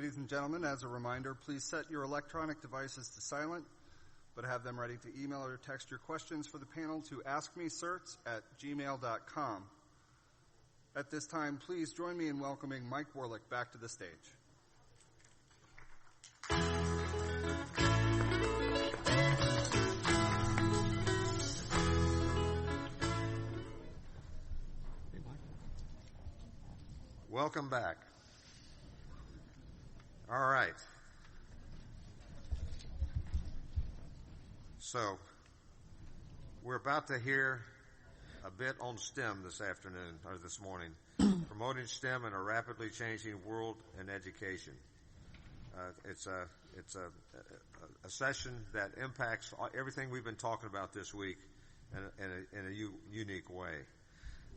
Ladies and gentlemen, as a reminder, please set your electronic devices to silent, but have them ready to email or text your questions for the panel to askmecerts@gmail.com. At this time, please join me in welcoming Mike Warlick back to the stage. Welcome back. All right. So, we're about to hear a bit on STEM this afternoon, or this morning. Promoting STEM in a rapidly changing world in education. It's a session that impacts everything we've been talking about this week in a unique way.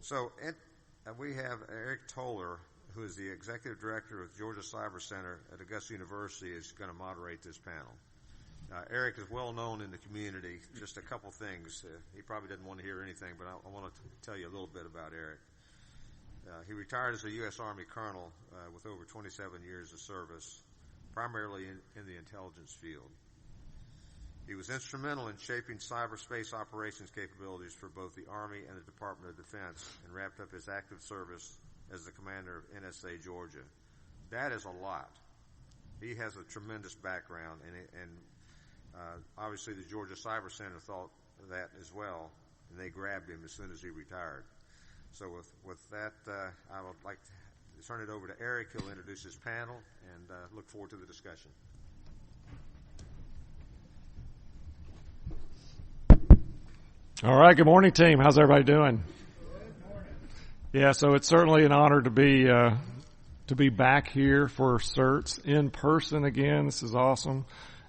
So, we have Eric Toler, who is the Executive Director of Georgia Cyber Center at Augusta University, is going to moderate this panel. Eric is well known in the community. Just a couple things. He probably didn't want to hear anything, but I want to tell you a little bit about Eric. He retired as a U.S. Army colonel with over 27 years of service, primarily in the intelligence field. He was instrumental in shaping cyberspace operations capabilities for both the Army and the Department of Defense, and wrapped up his active service as the commander of NSA Georgia. That is a lot. He has a tremendous background, and obviously the Georgia Cyber Center thought that as well, and they grabbed him as soon as he retired. So with that, I would like to turn it over to Eric. He'll introduce his panel, and look forward to the discussion. All right, good morning, team. How's everybody doing? Good morning. Yeah, so it's certainly an honor to be back here for CERTS in person again. This is awesome,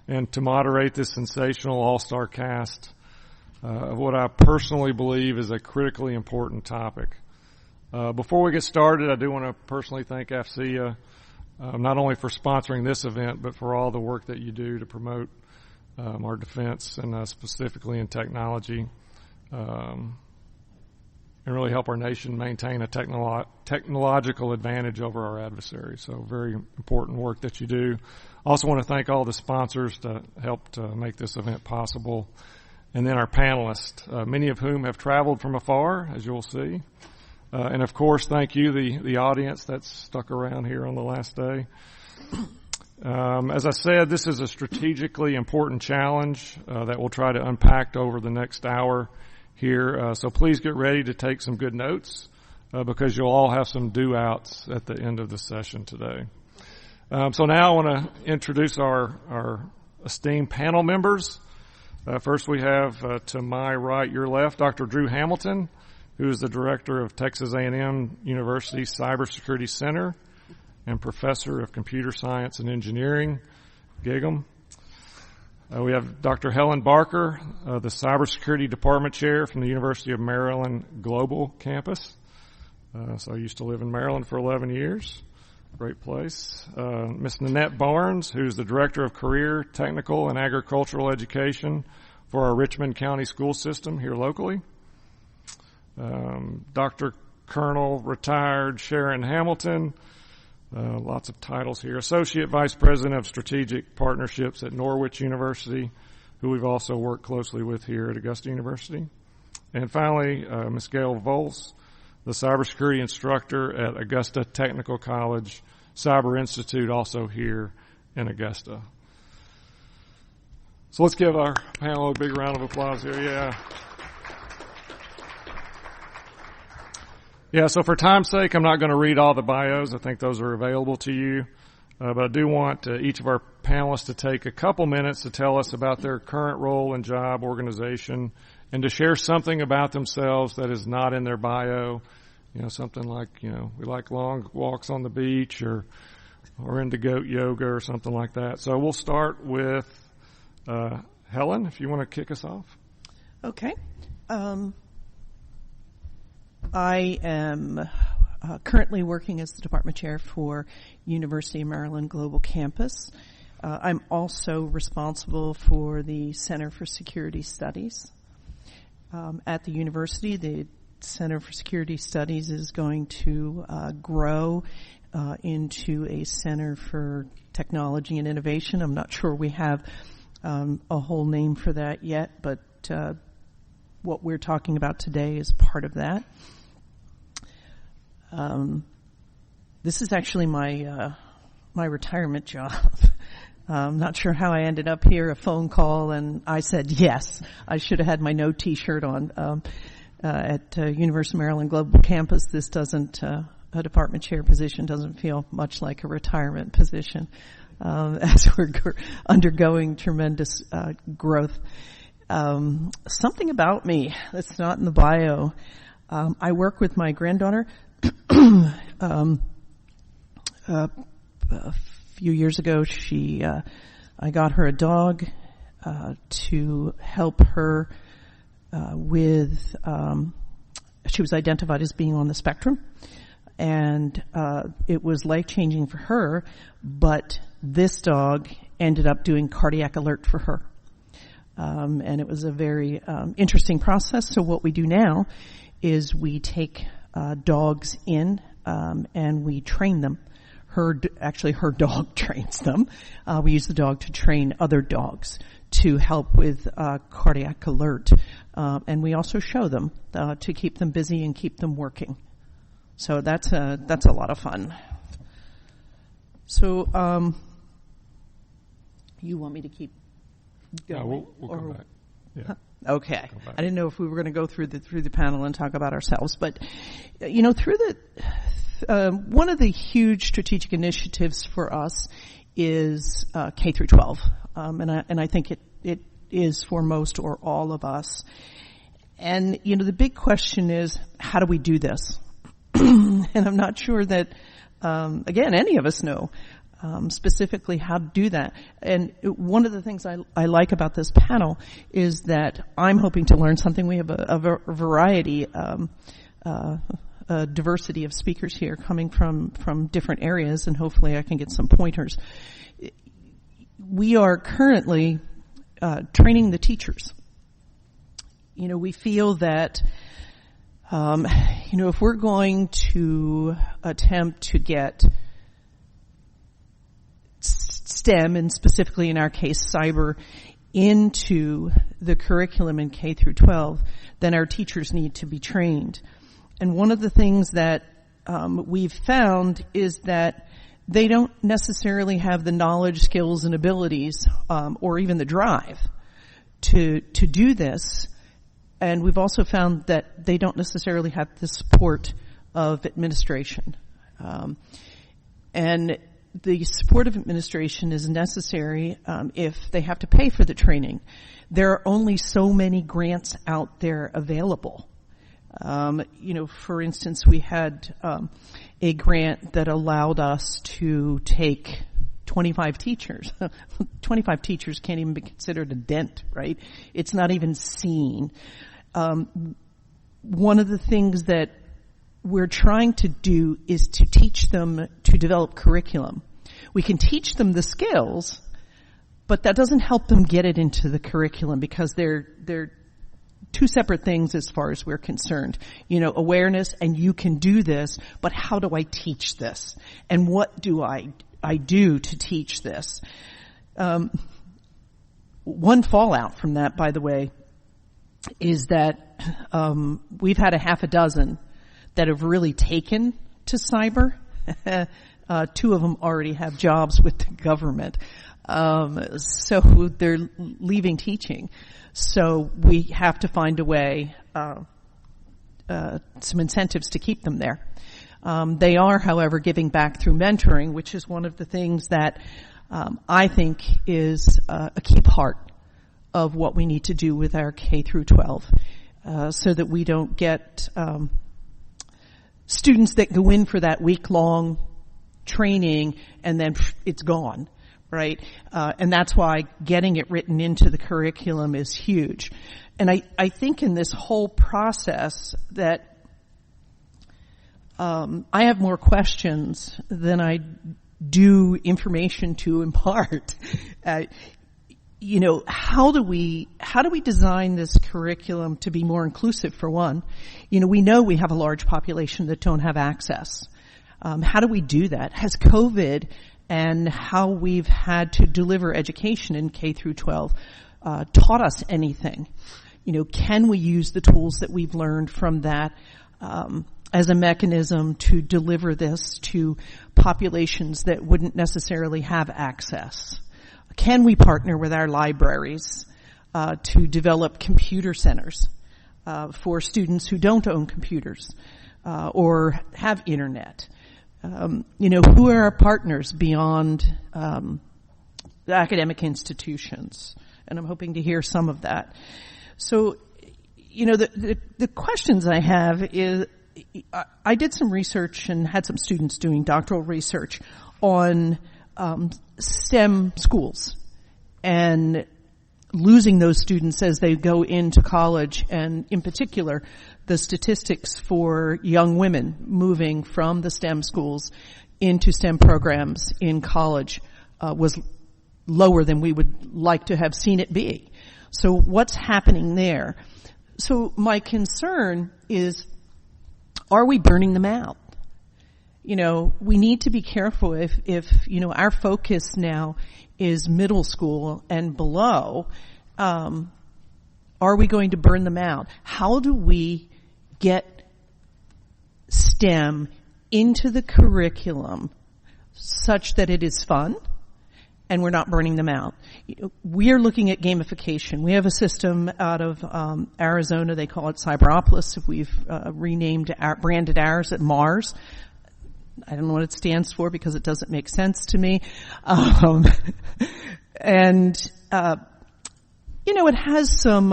and to moderate this sensational all-star cast of what I personally believe is a critically important topic. Before we get started, I do want to personally thank AFCEA not only for sponsoring this event, but for all the work that you do to promote our defense and specifically in technology. And really help our nation maintain a technological advantage over our adversaries. So very important work that you do. Also want to thank all the sponsors that helped make this event possible. And then our panelists, many of whom have traveled from afar, as you'll see. And of course, thank you, the audience that's stuck around here on the last day. As I said, this is a strategically important challenge that we'll try to unpack over the next hour here. So please get ready to take some good notes because you'll all have some do-outs at the end of the session today. So now I want to introduce our esteemed panel members. First we have to my right, your left, Dr. Drew Hamilton, who is the director of Texas A&M University Cybersecurity Center and professor of computer science and engineering, GIGM. We have Dr. Helen Barker, the Cybersecurity Department Chair from the University of Maryland Global Campus. So I used to live in Maryland for 11 years. Great place. Ms. Nanette Barnes, who's the Director of Career, Technical, and Agricultural Education for our Richmond County School System here locally. Dr. Colonel Retired Sharon Hamilton, lots of titles here. Associate Vice President of Strategic Partnerships at Norwich University, who we've also worked closely with here at Augusta University. And finally, Ms. Gail Volts, the Cybersecurity Instructor at Augusta Technical College Cyber Institute, also here in Augusta. So let's give our panel a big round of applause here. Yeah, so for time's sake, I'm not going to read all the bios. I think those are available to you. But I do want each of our panelists to take a couple minutes to tell us about their current role and job, organization, and to share something about themselves that is not in their bio. You know, something like, we like long walks on the beach or into goat yoga or something like that. So we'll start with Helen, if you want to kick us off. Okay. I am currently working as the department chair for University of Maryland Global Campus. I'm also responsible for the Center for Security Studies. At the university, the Center for Security Studies is going to grow into a center for technology and innovation. I'm not sure we have a whole name for that yet, but what we're talking about today is part of that. This is actually my retirement job. I'm not sure how I ended up here, a phone call, and I said yes. I should have had my no T-shirt on. At University of Maryland Global Campus, this doesn't, a department chair position doesn't feel much like a retirement position, as we're undergoing tremendous growth. Something about me that's not in the bio. I work with my granddaughter. A few years ago, I got her a dog to help her with. She was identified as being on the spectrum, and it was life-changing for her. But this dog ended up doing cardiac alert for her, and it was a very interesting process. So what we do now is we take dogs in and we train them. Her dog trains them. We use the dog to train other dogs to help with cardiac alert, and we also show them to keep them busy and keep them working. So that's a lot of fun. So you want me to keep going? No, we'll come back. Yeah. Okay. I didn't know if we were going to go through the panel and talk about ourselves, but through one of the huge strategic initiatives for us is K through 12, and I think it is for most or all of us. And the big question is, how do we do this? And I'm not sure that again any of us know specifically how to do that. And one of the things I like about this panel is that I'm hoping to learn something. We have a variety. A diversity of speakers here coming from different areas, and hopefully I can get some pointers. We are currently training the teachers. We feel that if we're going to attempt to get STEM, and specifically in our case cyber, into the curriculum in K through 12, then our teachers need to be trained. And one of the things that we've found is that they don't necessarily have the knowledge, skills, and abilities, or even the drive to do this. And we've also found that they don't necessarily have the support of administration. And the support of administration is necessary if they have to pay for the training. There are only so many grants out there available. For instance, we had a grant that allowed us to take 25 teachers. 25 teachers can't even be considered a dent, right? It's not even seen. One of the things that we're trying to do is to teach them to develop curriculum. We can teach them the skills, but that doesn't help them get it into the curriculum because they're two separate things as far as we're concerned. Awareness and you can do this, but how do I teach this? And what do I do to teach this? One fallout from that, by the way, is that we've had a half a dozen that have really taken to cyber. Two of them already have jobs with the government. So they're leaving teaching. So we have to find a way, some incentives to keep them there. They are, however, giving back through mentoring, which is one of the things that I think is a key part of what we need to do with our K through 12, so that we don't get students that go in for that week-long training and then it's gone. Right? And that's why getting it written into the curriculum is huge. And I think in this whole process that I have more questions than I do information to impart. How do we design this curriculum to be more inclusive, for one? We know we have a large population that don't have access. How do we do that? Has COVID and how we've had to deliver education in K through 12 taught us anything? Can we use the tools that we've learned from that as a mechanism to deliver this to populations that wouldn't necessarily have access? Can we partner with our libraries to develop computer centers for students who don't own computers or have internet? Who are our partners beyond the academic institutions? And I'm hoping to hear some of that. So, the questions I have is, I did some research and had some students doing doctoral research on STEM schools and losing those students as they go into college, and in particular, the statistics for young women moving from the STEM schools into STEM programs in college was lower than we would like to have seen it be. So what's happening there? So my concern is, are we burning them out? We need to be careful if our focus now is middle school and below, are we going to burn them out? How do we get STEM into the curriculum such that it is fun and we're not burning them out? We are looking at gamification. We have a system out of Arizona. They call it Cyberopolis. We've branded ours at Mars. I don't know what it stands for because it doesn't make sense to me. It has some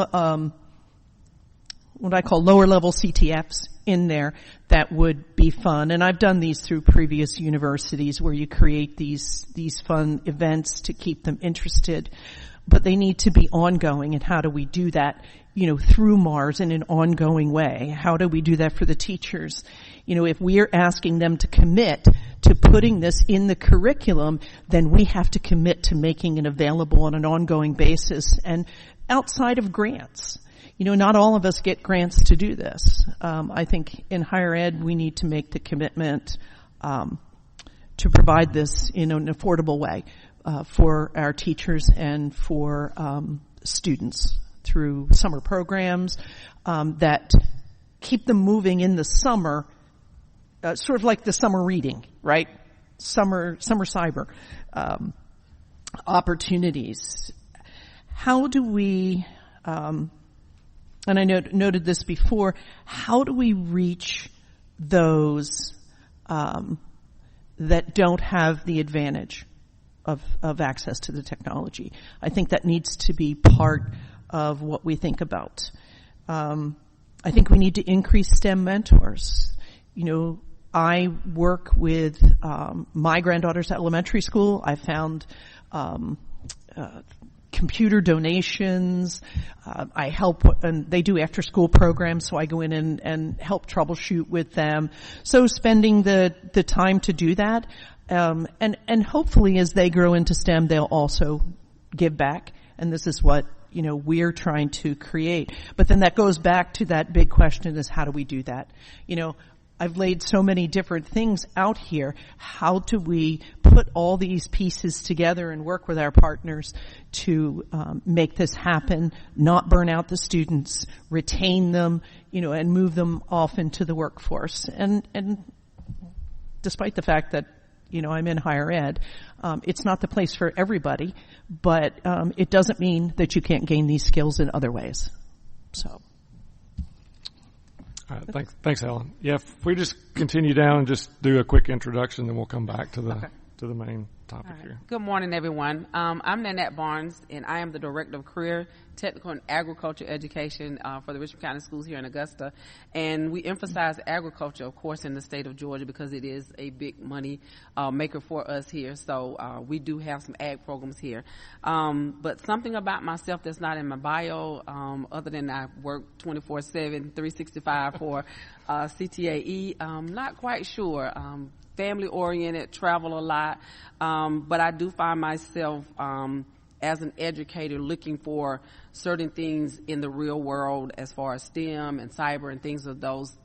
what I call lower level CTFs in there that would be fun. And I've done these through previous universities where you create these fun events to keep them interested. But they need to be ongoing. And how do we do that, through Mars in an ongoing way? How do we do that for the teachers? If we're asking them to commit to putting this in the curriculum, then we have to commit to making it available on an ongoing basis and outside of grants. Not all of us get grants to do this. I think in higher ed, we need to make the commitment to provide this in an affordable way for our teachers and for students through summer programs that keep them moving in the summer, sort of like the summer reading, right? Summer cyber opportunities. How do we, and I noted this before, how do we reach those that don't have the advantage of access to the technology? I think that needs to be part of what we think about. I think we need to increase STEM mentors. I work with my granddaughter's elementary school. I found computer donations. I help, and they do after school programs, so I go in and help troubleshoot with them. So spending the time to do that, and hopefully as they grow into STEM, they'll also give back. And this is what, we're trying to create. But then that goes back to that big question is, how do we do that? I've laid so many different things out here. How do we put all these pieces together and work with our partners to make this happen, not burn out the students, retain them, and move them off into the workforce? And despite the fact that, I'm in higher ed, it's not the place for everybody, but it doesn't mean that you can't gain these skills in other ways. So. All right, thanks, Helen. Yeah, if we just continue down and just do a quick introduction, then we'll come back to the main topic here. Good morning, everyone. I'm Nanette Barnes, and I am the Director of Career, Technical, and Agriculture Education for the Richmond County Schools here in Augusta. And we emphasize agriculture, of course, in the state of Georgia because it is a big money maker for us here. So we do have some ag programs here. But something about myself that's not in my bio, other than I work 24/7, 365 for CTAE, I'm not quite sure. Family oriented, travel a lot, but I do find myself as an educator looking for certain things in the real world as far as STEM and cyber and things of those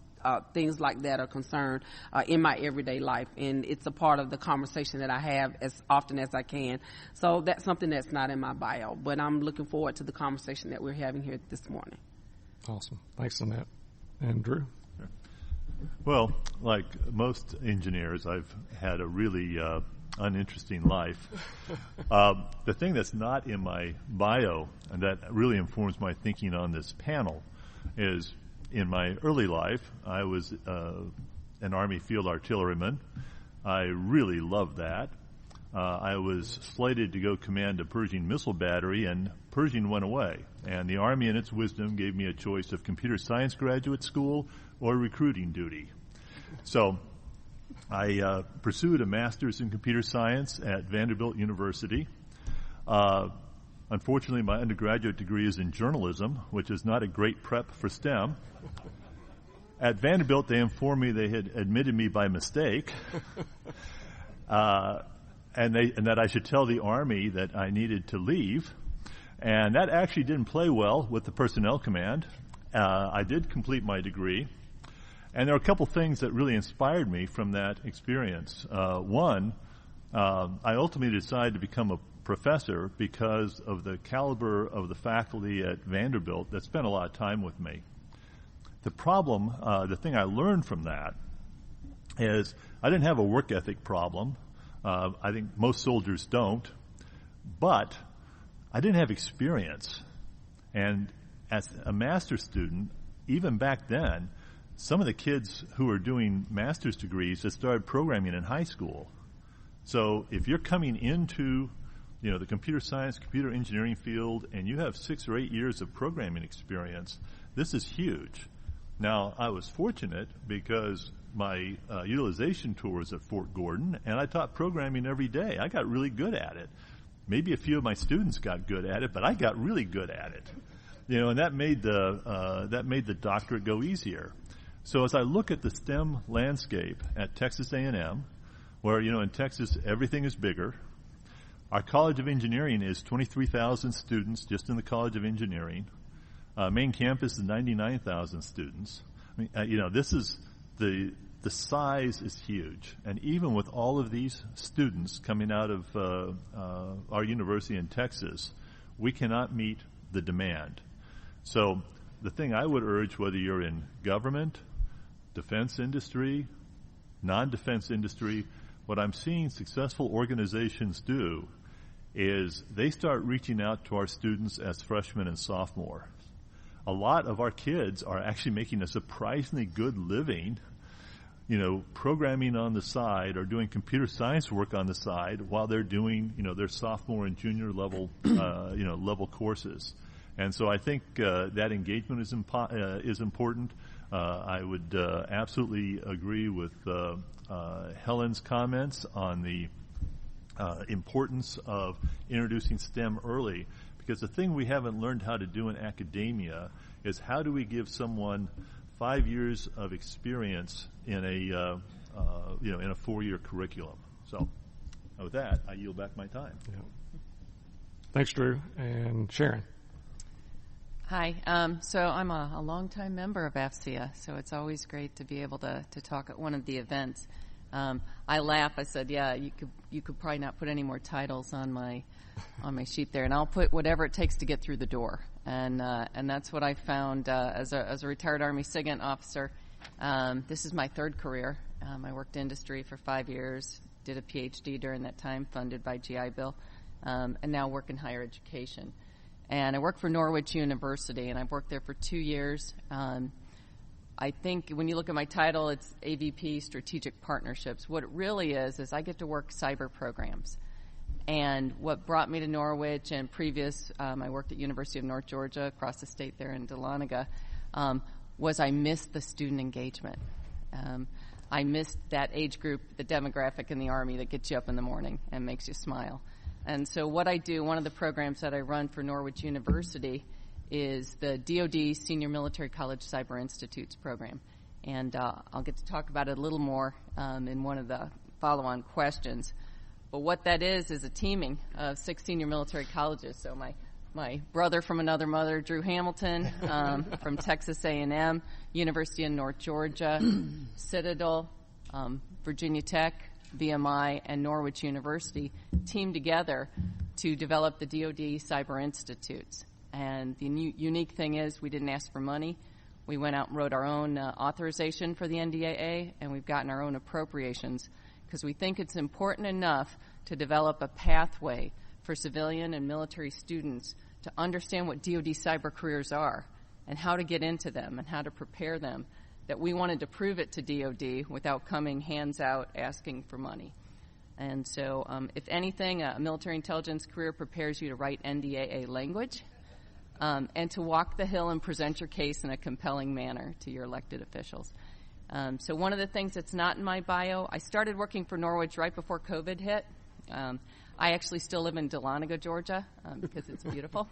things like that are concerned in my everyday life, and it's a part of the conversation that I have as often as I can. So that's something that's not in my bio, but I'm looking forward to the conversation that we're having here this morning. Awesome. Thanks, Annette. And Drew? Well, like most engineers, I've had a really uninteresting life. The thing that's not in my bio and that really informs my thinking on this panel is in my early life, I was an Army field artilleryman. I really loved that. I was slated to go command a Pershing missile battery, and Pershing went away. And the Army, in its wisdom, gave me a choice of computer science graduate school or recruiting duty. So I pursued a master's in computer science at Vanderbilt University. Unfortunately, my undergraduate degree is in journalism, which is not a great prep for STEM. At Vanderbilt, they informed me they had admitted me by mistake, and that I should tell the Army that I needed to leave. And that actually didn't play well with the personnel command. I did complete my degree. And there are a couple things that really inspired me from that experience. One, I ultimately decided to become a professor because of the caliber of the faculty at Vanderbilt that spent a lot of time with me. The problem, the thing I learned from that is I didn't have a work ethic problem. I think most soldiers don't. But I didn't have experience. And as a master's student, even back then, some of the kids who were doing master's degrees just started programming in high school. So if you're coming into the computer science, computer engineering field, and you have 6 or 8 years of programming experience, this is huge. Now, I was fortunate because my utilization tour was at Fort Gordon, and I taught programming every day. I got really good at it. Maybe a few of my students got good at it, but I got really good at it. And that made the doctorate go easier. So as I look at the STEM landscape at Texas A&M, where, in Texas everything is bigger, our College of Engineering is 23,000 students just in the College of Engineering. Main campus is 99,000 students. I mean, this is the size is huge. And even with all of these students coming out of our university in Texas, we cannot meet the demand. So the thing I would urge, whether you're in government, defense industry, non-defense industry, what I'm seeing successful organizations do is they start reaching out to our students as freshmen and sophomores. A lot of our kids are actually making a surprisingly good living, programming on the side or doing computer science work on the side while they're doing, their sophomore and junior level, level courses. And so I think that engagement is important. I would absolutely agree with Helen's comments on the importance of introducing STEM early, because the thing we haven't learned how to do in academia is how do we give someone 5 years of experience in a 4-year curriculum. So with that, I yield back my time. Yeah. Thanks, Drew. And Sharon. Hi. So I'm a longtime member of AFCEA, so it's always great to be able to talk at one of the events. I laugh. I said, "Yeah, you could probably not put any more titles on my sheet there, and I'll put whatever it takes to get through the door." And that's what I found as a retired Army SIGINT officer. This is my third career. I worked industry for 5 years, did a PhD during that time, funded by GI Bill, and now work in higher education. And I work for Norwich University, and I've worked there for 2 years. I think when you look at my title, it's AVP Strategic Partnerships. What it really is I get to work cyber programs. And what brought me to Norwich and previous, I worked at University of North Georgia across the state there in Dahlonega, was I missed the student engagement. I missed that age group, the demographic in the Army that gets you up in the morning and makes you smile. And so what I do, one of the programs that I run for Norwich University is the DoD Senior Military College Cyber Institutes program. And I'll get to talk about it a little more in one of the follow-on questions. But what that is a teaming of 6 senior military colleges. So my my brother from another mother, Drew Hamilton, from Texas A&M, University of North Georgia, Citadel, Virginia Tech, VMI, and Norwich University teamed together to develop the DoD Cyber Institutes. And the unique thing is we didn't ask for money. We went out and wrote our own authorization for the NDAA, and we've gotten our own appropriations because we think it's important enough to develop a pathway for civilian and military students to understand what DoD cyber careers are and how to get into them and how to prepare them, that we wanted to prove it to DoD without coming hands out asking for money. And so if anything, a military intelligence career prepares you to write NDAA language and to walk the Hill and present your case in a compelling manner to your elected officials. So one of the things that's not in my bio, I started working for Norwich right before COVID hit. I actually still live in Dahlonega, Georgia, because it's beautiful.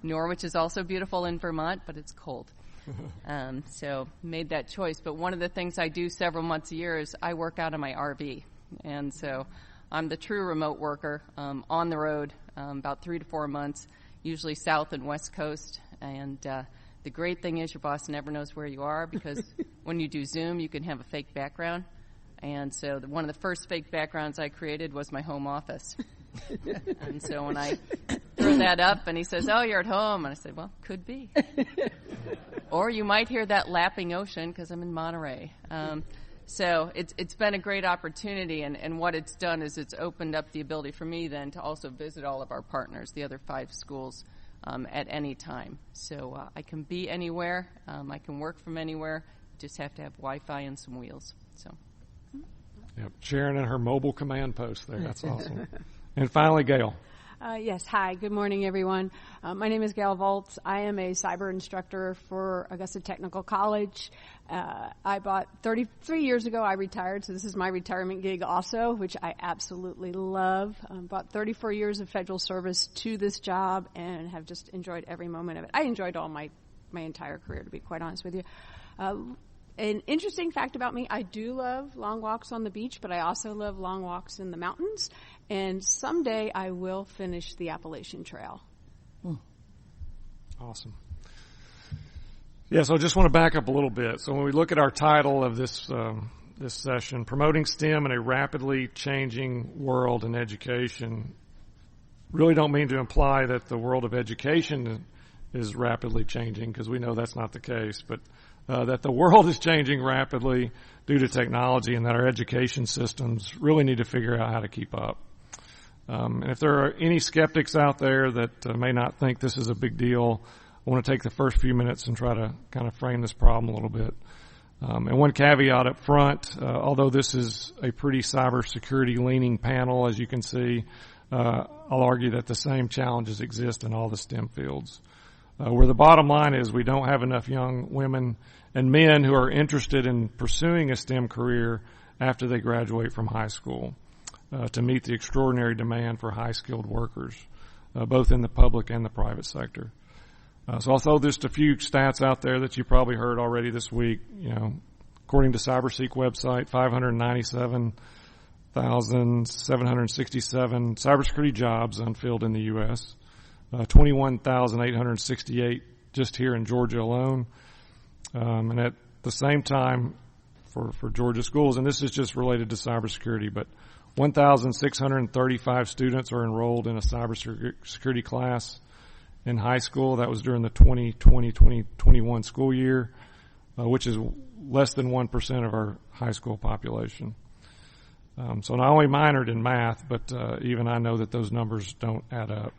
Norwich is also beautiful in Vermont, but it's cold. So made that choice. But one of the things I do several months a year is I work out of my RV. And so I'm the true remote worker on the road about 3 to 4 months, usually south and west coast. And the great thing is your boss never knows where you are because when you do Zoom, you can have a fake background. And so one of the first fake backgrounds I created was my home office. And so when I threw that up and he says, "Oh, you're at home," and I said, "Well, could be." Or you might hear that lapping ocean because I'm in Monterey. So it's been a great opportunity, and what it's done is it's opened up the ability for me then to also visit all of our partners, the other 5 schools, at any time. So I can be anywhere. I can work from anywhere. Just have to have Wi-Fi and some wheels. So. Yep. Sharon and her mobile command post there. That's awesome. And finally, Gail. Yes. Hi. Good morning, everyone. My name is Gail Volts. I am a cyber instructor for Augusta Technical College. I bought 33 years ago. I retired, so this is my retirement gig also, which I absolutely love. Bought 34 years of federal service to this job and have just enjoyed every moment of it. I enjoyed all my entire career, to be quite honest with you. An interesting fact about me, I do love long walks on the beach, but I also love long walks in the mountains. And someday I will finish the Appalachian Trail. Awesome. Yeah, so I just want to back up a little bit. So when we look at our title of this session, Promoting STEM in a Rapidly Changing World in Education, really don't mean to imply that the world of education is rapidly changing, because we know that's not the case, but that the world is changing rapidly due to technology, and that our education systems really need to figure out how to keep up. And if there are any skeptics out there that may not think this is a big deal, I want to take the first few minutes and try to kind of frame this problem a little bit. And one caveat up front, although this is a pretty cybersecurity leaning panel, as you can see, I'll argue that the same challenges exist in all the STEM fields. Where the bottom line is we don't have enough young women and men who are interested in pursuing a STEM career after they graduate from high school to meet the extraordinary demand for high-skilled workers, both in the public and the private sector. So I'll throw just a few stats out there that you probably heard already this week. You know, according to CyberSeek website, 597,767 cybersecurity jobs unfilled in the U.S., 21,868 just here in Georgia alone. And at the same time, for Georgia schools, and this is just related to cybersecurity, but 1,635 students are enrolled in a cybersecurity class in high school. That was during the 2020-2021 school year, which is less than 1% of our high school population. So not only minored in math, but even I know that those numbers don't add up.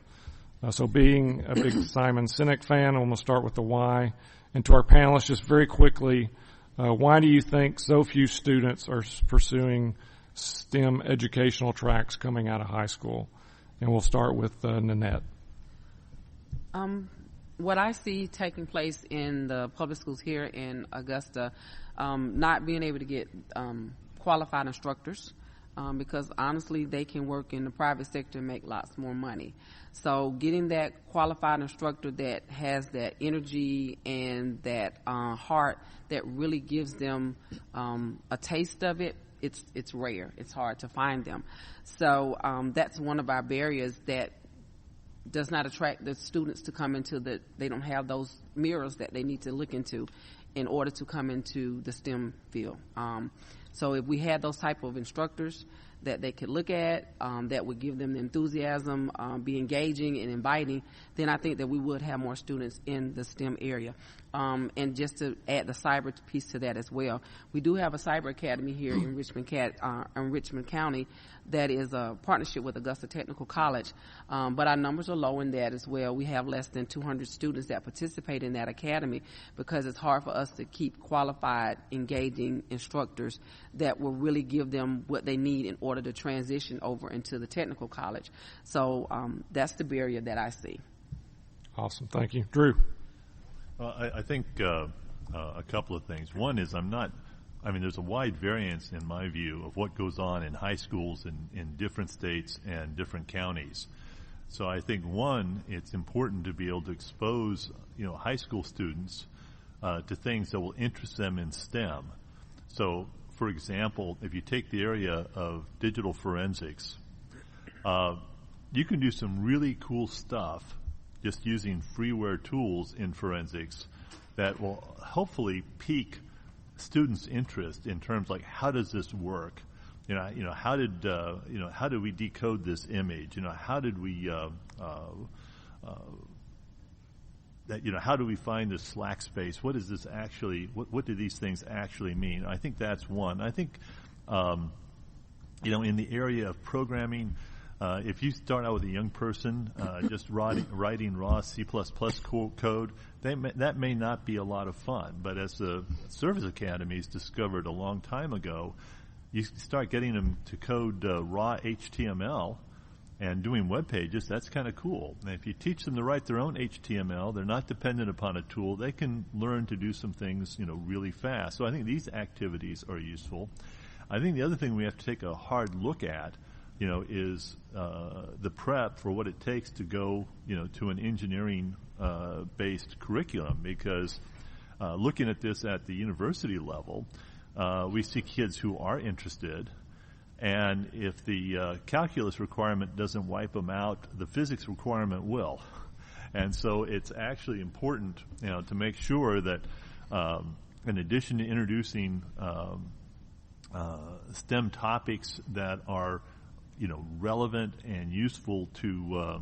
So being a big Simon Sinek fan, I'm going to start with the why. And to our panelists, just very quickly, why do you think so few students are pursuing STEM educational tracks coming out of high school? And we'll start with Nanette. What I see taking place in the public schools here in Augusta, not being able to get qualified instructors, because honestly they can work in the private sector and make lots more money. So getting that qualified instructor that has that energy and that heart that really gives them a taste of it, it's rare. It's hard to find them. So that's one of our barriers, that does not attract the students to come into they don't have those mirrors that they need to look into in order to come into the STEM field. So if we had those type of instructors that they could look at, that would give them the enthusiasm, be engaging and inviting, then I think that we would have more students in the STEM area. And just to add the cyber piece to that as well, we do have a cyber academy here in Richmond County that is a partnership with Augusta Technical College, but our numbers are low in that as well. We have less than 200 students that participate in that academy because it's hard for us to keep qualified, engaging instructors that will really give them what they need in order to transition over into the technical college. So that's the barrier that I see. Awesome. Thank you. Drew. I think a couple of things. One is there's a wide variance in my view of what goes on in high schools in different states and different counties. So I think, one, it's important to be able to expose, high school students to things that will interest them in STEM. So, for example, if you take the area of digital forensics, you can do some really cool stuff just using freeware tools in forensics that will hopefully pique students' interest in terms like, how does this work? How did we decode this image? How did we how do we find this slack space? What is this actually? What do these things actually mean? I think that's one. I think in the area of programming, if you start out with a young person just writing raw C++ code, that may not be a lot of fun. But as the service academies discovered a long time ago, you start getting them to code raw HTML and doing web pages. That's kind of cool. And if you teach them to write their own HTML, they're not dependent upon a tool. They can learn to do some things, really fast. So I think these activities are useful. I think the other thing we have to take a hard look at is the prep for what it takes to go, to an engineering based curriculum, because looking at this at the university level, we see kids who are interested, and if the calculus requirement doesn't wipe them out, the physics requirement will. And so it's actually important, to make sure that in addition to introducing STEM topics that are relevant and useful to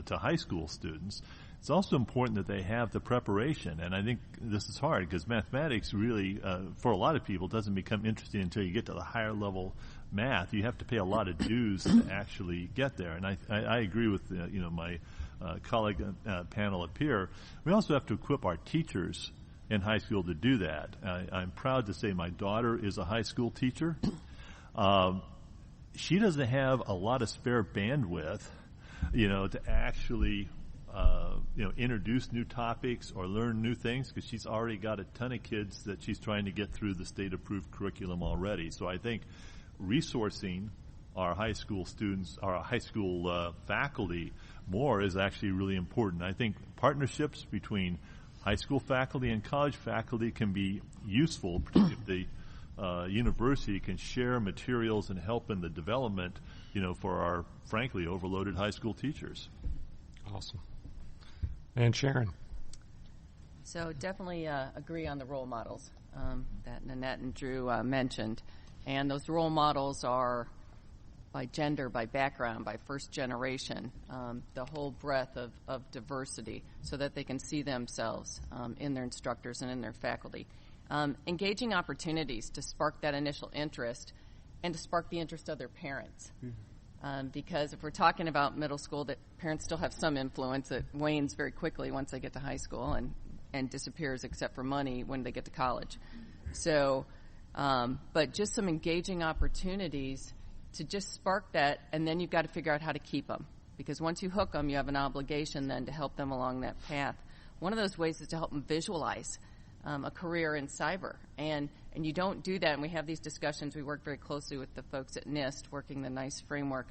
to high school students, it's also important that they have the preparation. And I think this is hard because mathematics really, for a lot of people, doesn't become interesting until you get to the higher level math. You have to pay a lot of dues to actually get there. And I agree with my colleague panel up here. We also have to equip our teachers in high school to do that. I'm proud to say my daughter is a high school teacher. She doesn't have a lot of spare bandwidth, to actually, introduce new topics or learn new things, because she's already got a ton of kids that she's trying to get through the state-approved curriculum already. So I think resourcing our high school students, our high school faculty more is actually really important. I think partnerships between high school faculty and college faculty can be useful, particularly if the university can share materials and help in the development, for our, frankly, overloaded high school teachers. Awesome. And Sharon. So definitely agree on the role models that Nanette and Drew mentioned. And those role models are by gender, by background, by first generation, the whole breadth of diversity, so that they can see themselves in their instructors and in their faculty. Engaging opportunities to spark that initial interest and to spark the interest of their parents. Because if we're talking about middle school, that parents still have some influence. It wanes very quickly once they get to high school and disappears except for money when they get to college. So, but just some engaging opportunities to just spark that, and then you've got to figure out how to keep them. Because once you hook them, you have an obligation then to help them along that path. One of those ways is to help them visualize a career in cyber. And you don't do that, and we have these discussions. We work very closely with the folks at NIST, working the NICE framework,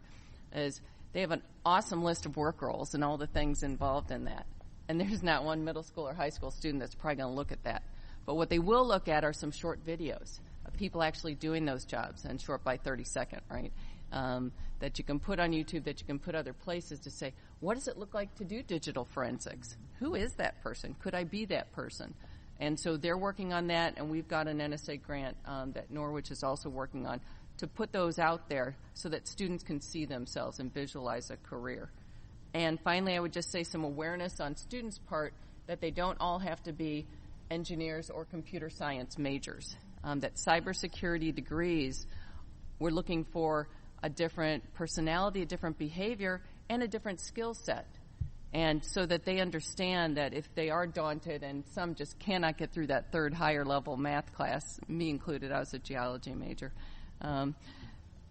is they have an awesome list of work roles and all the things involved in that. And there's not one middle school or high school student that's probably going to look at that. But what they will look at are some short videos of people actually doing those jobs, and short by 30 second, right? that you can put on YouTube, that you can put other places to say, what does it look like to do digital forensics? Who is that person? Could I be that person? And so they're working on that, and we've got an NSA grant that Norwich is also working on to put those out there so that students can see themselves and visualize a career. And finally, I would just say some awareness on students' part that they don't all have to be engineers or computer science majors, that cybersecurity degrees, we're looking for a different personality, a different behavior, and a different skill set. And so that they understand that if they are daunted and some just cannot get through that third higher level math class, me included, I was a geology major,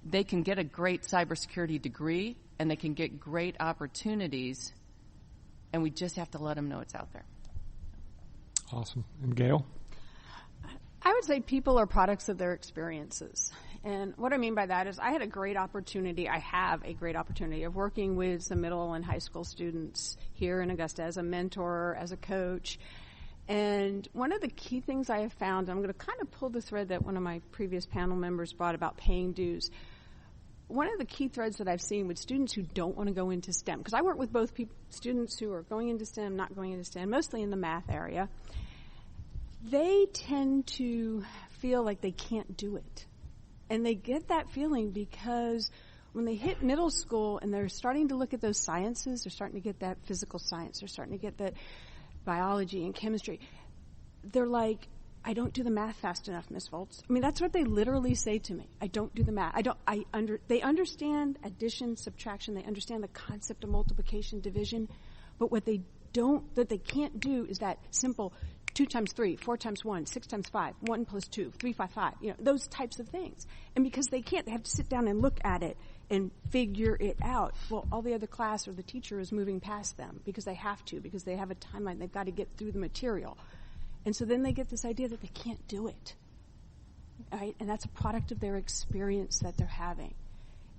they can get a great cybersecurity degree and they can get great opportunities, and we just have to let them know it's out there. Awesome. And Gail? I would say people are products of their experiences. And what I mean by that is I have a great opportunity of working with some middle and high school students here in Augusta as a mentor, as a coach. And one of the key things I have found, I'm going to kind of pull the thread that one of my previous panel members brought about paying dues. One of the key threads that I've seen with students who don't want to go into STEM, because I work with both students who are going into STEM, not going into STEM, mostly in the math area, they tend to feel like they can't do it. And they get that feeling because when they hit middle school and they're starting to look at those sciences, they're starting to get that physical science, they're starting to get that biology and chemistry, they're like, I don't do the math fast enough, Miss Volts. I mean, that's what they literally say to me. I don't do the math. They understand addition, subtraction, they understand the concept of multiplication, division, but what they can't do is that simple 2 times 3, 4 times 1, 6 times 5, 1 plus 2, 3, 5, 5, those types of things. And because they can't, they have to sit down and look at it and figure it out. Well, all the other class or the teacher is moving past them because they have to, because they have a timeline. They've got to get through the material. And so then they get this idea that they can't do it. Right? And that's a product of their experience that they're having.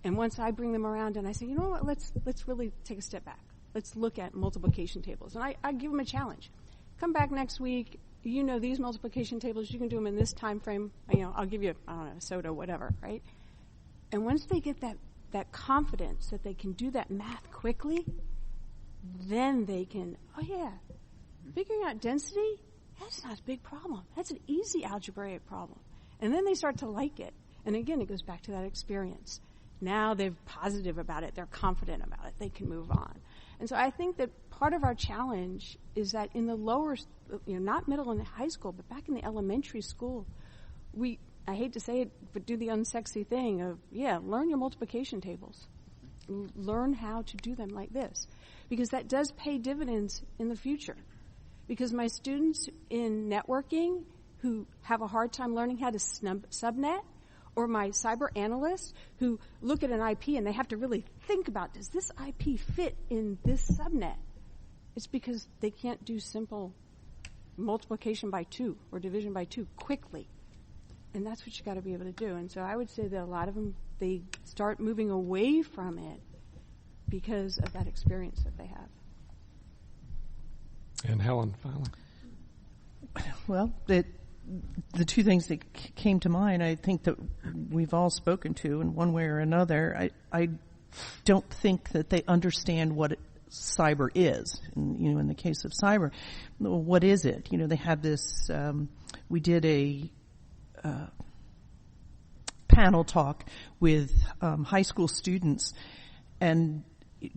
And once I bring them around and I say, you know what, let's really take a step back. Let's look at multiplication tables. And I give them a challenge. Come back next week. These multiplication tables, you can do them in this time frame. I'll give you, a soda, whatever, right? And once they get that confidence that they can do that math quickly, then they can, figuring out density, that's not a big problem. That's an easy algebraic problem. And then they start to like it. And again, it goes back to that experience. Now they're positive about it. They're confident about it. They can move on. And so I think that part of our challenge is that in the lower, not middle and high school, but back in the elementary school, I hate to say it, but do the unsexy thing of, learn your multiplication tables. Learn how to do them like this. Because that does pay dividends in the future. Because my students in networking who have a hard time learning how to subnet, or my cyber analysts who look at an IP and they have to really think about, does this IP fit in this subnet? It's because they can't do simple multiplication by 2 or division by 2 quickly. And that's what you got to be able to do. And so I would say that a lot of them, they start moving away from it because of that experience that they have. And Helen, finally. Well, the two things that came to mind, I think that we've all spoken to in one way or another. I don't think that they understand what cyber is. And, in the case of cyber, what is it? They had this, we did a panel talk with high school students, and,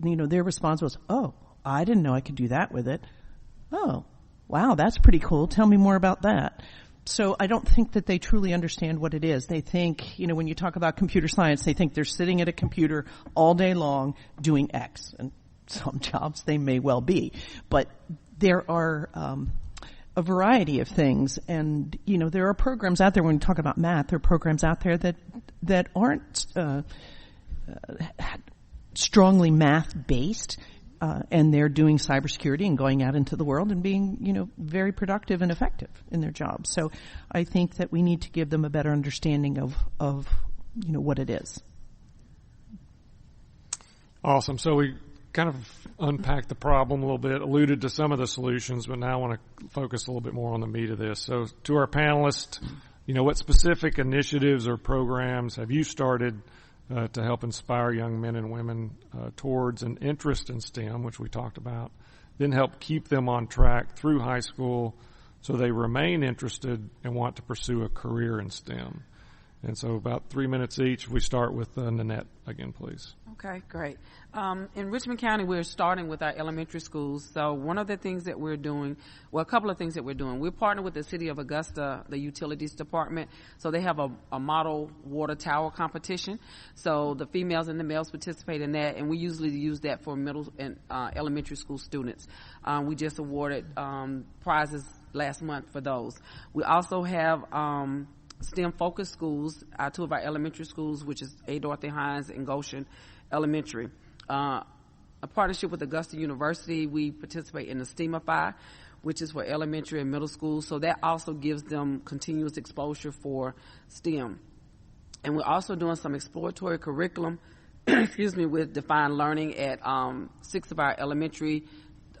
their response was, oh, I didn't know I could do that with it. Oh, wow, that's pretty cool. Tell me more about that. So I don't think that they truly understand what it is. They think, when you talk about computer science, they think they're sitting at a computer all day long doing X. And some jobs they may well be. But there are a variety of things. And, there are programs out there, when we talk about math, there are programs out there that aren't strongly math-based. And they're doing cybersecurity and going out into the world and being, very productive and effective in their jobs. So I think that we need to give them a better understanding of what it is. Awesome. So we kind of unpacked the problem a little bit, alluded to some of the solutions, but now I want to focus a little bit more on the meat of this. So to our panelists, what specific initiatives or programs have you started to help inspire young men and women towards an interest in STEM, which we talked about, then help keep them on track through high school so they remain interested and want to pursue a career in STEM. And so about 3 minutes each. We start with Nanette again, please. Okay, great. In Richmond County, we're starting with our elementary schools. So one of the things that we're doing, well, a couple of things that we're doing. We're partnering with the City of Augusta, the Utilities Department. So they have a model water tower competition. So the females and the males participate in that, and we usually use that for middle and elementary school students. We just awarded prizes last month for those. We also have STEM-focused schools, two of our elementary schools, which is A. Dorothy Hines and Goshen Elementary. A partnership with Augusta University, we participate in the STEAMify, which is for elementary and middle school, so that also gives them continuous exposure for STEM. And we're also doing some exploratory curriculum, with defined learning at 6 of our elementary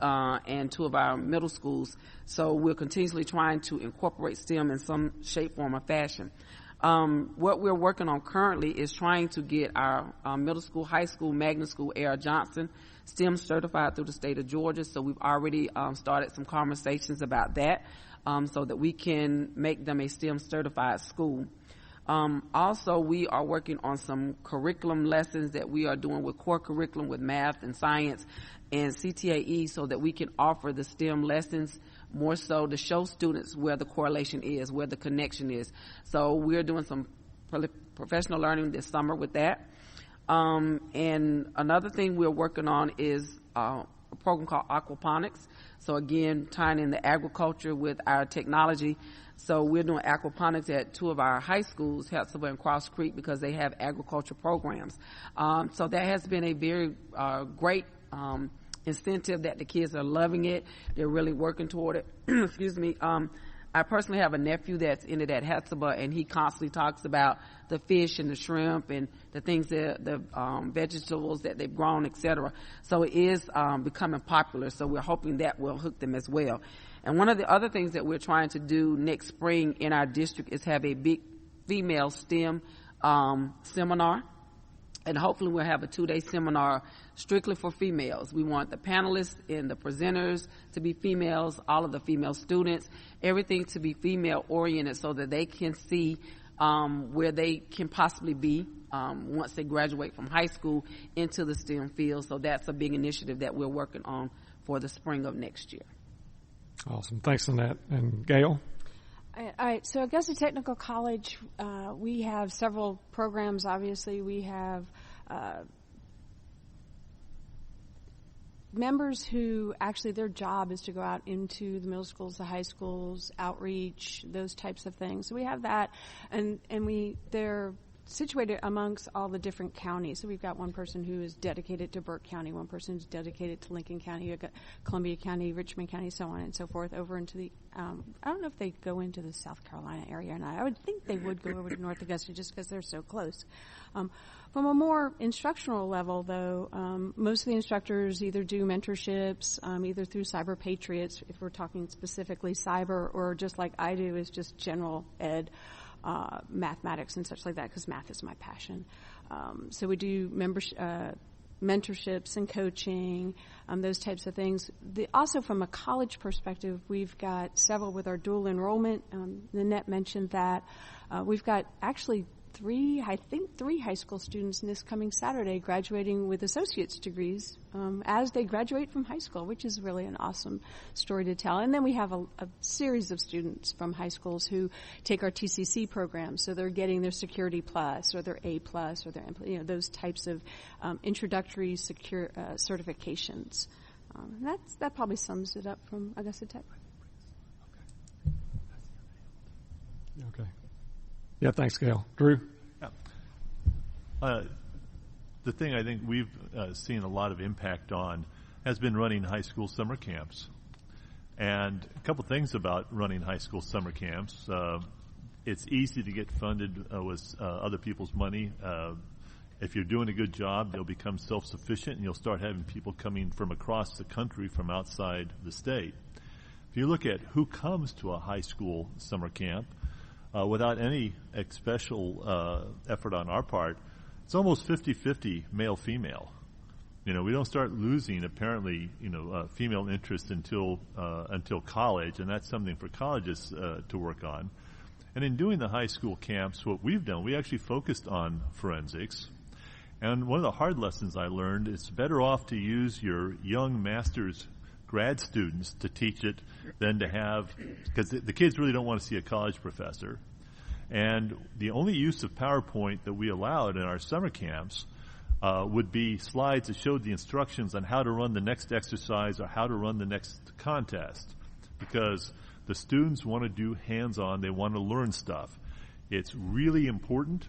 and 2 of our middle schools. So we're continuously trying to incorporate STEM in some shape, form, or fashion. What we're working on currently is trying to get our middle school, high school, magnet school, A.R. Johnson STEM certified through the state of Georgia. So we've already started some conversations about that so that we can make them a STEM certified school. Also, we are working on some curriculum lessons that we are doing with core curriculum with math and science and CTAE so that we can offer the STEM lessons more so to show students where the correlation is, where the connection is. So we're doing some professional learning this summer with that. And another thing we're working on is a program called aquaponics. So again, tying in the agriculture with our technology. So we're doing aquaponics at 2 of our high schools, Hetzler and Cross Creek, because they have agriculture programs. So that has been a very great incentive that the kids are loving it. They're really working toward it. Excuse me. I personally have a nephew that's in it at Hetzler, and he constantly talks about the fish and the shrimp and the things that the vegetables that they've grown, etc. So it is becoming popular. So we're hoping that will hook them as well. And one of the other things that we're trying to do next spring in our district is have a big female STEM seminar. And hopefully we'll have a 2-day seminar strictly for females. We want the panelists and the presenters to be females, all of the female students, everything to be female oriented so that they can see where they can possibly be once they graduate from high school into the STEM field. So that's a big initiative that we're working on for the spring of next year. Awesome. Thanks, Annette. And Gail? All right, so Augusta Technical College, we have several programs. Obviously, we have members who actually their job is to go out into the middle schools, the high schools, outreach, those types of things. So we have that, and they're situated amongst all the different counties. So we've got one person who is dedicated to Burke County, one person who's dedicated to Lincoln County, you've got Columbia County, Richmond County, so on and so forth, over into the, I don't know if they go into the South Carolina area or not. I would think they would go over to North Augusta just because they're so close. From a more instructional level, though, most of the instructors either do mentorships, either through Cyber Patriots, if we're talking specifically cyber, or just like I do, is just general ed, mathematics and such like that, because math is my passion. So we do mentorships and coaching, those types of things. Also from a college perspective, we've got several with our dual enrollment. Nanette mentioned that. We've got actually three high school students this coming Saturday graduating with associate's degrees as they graduate from high school, which is really an awesome story to tell. And then we have a series of students from high schools who take our TCC program, so they're getting their Security Plus or their A Plus or their those types of introductory certifications. That probably sums it up from Augusta Tech. Okay. Yeah, thanks, Gail. Drew? Yeah. The thing I think we've seen a lot of impact on has been running high school summer camps. And a couple things about running high school summer camps. It's easy to get funded with other people's money. If you're doing a good job, you'll become self-sufficient and you'll start having people coming from across the country from outside the state. If you look at who comes to a high school summer camp, without any special effort on our part, it's almost 50-50 male-female. We don't start losing, apparently, female interest until college, and that's something for colleges to work on. And in doing the high school camps, what we've done, we actually focused on forensics. And one of the hard lessons I learned is better off to use your young master's grad students to teach it than to have, because the kids really don't want to see a college professor. And the only use of PowerPoint that we allowed in our summer camps would be slides that showed the instructions on how to run the next exercise or how to run the next contest, because the students want to do hands-on. They want to learn stuff. It's really important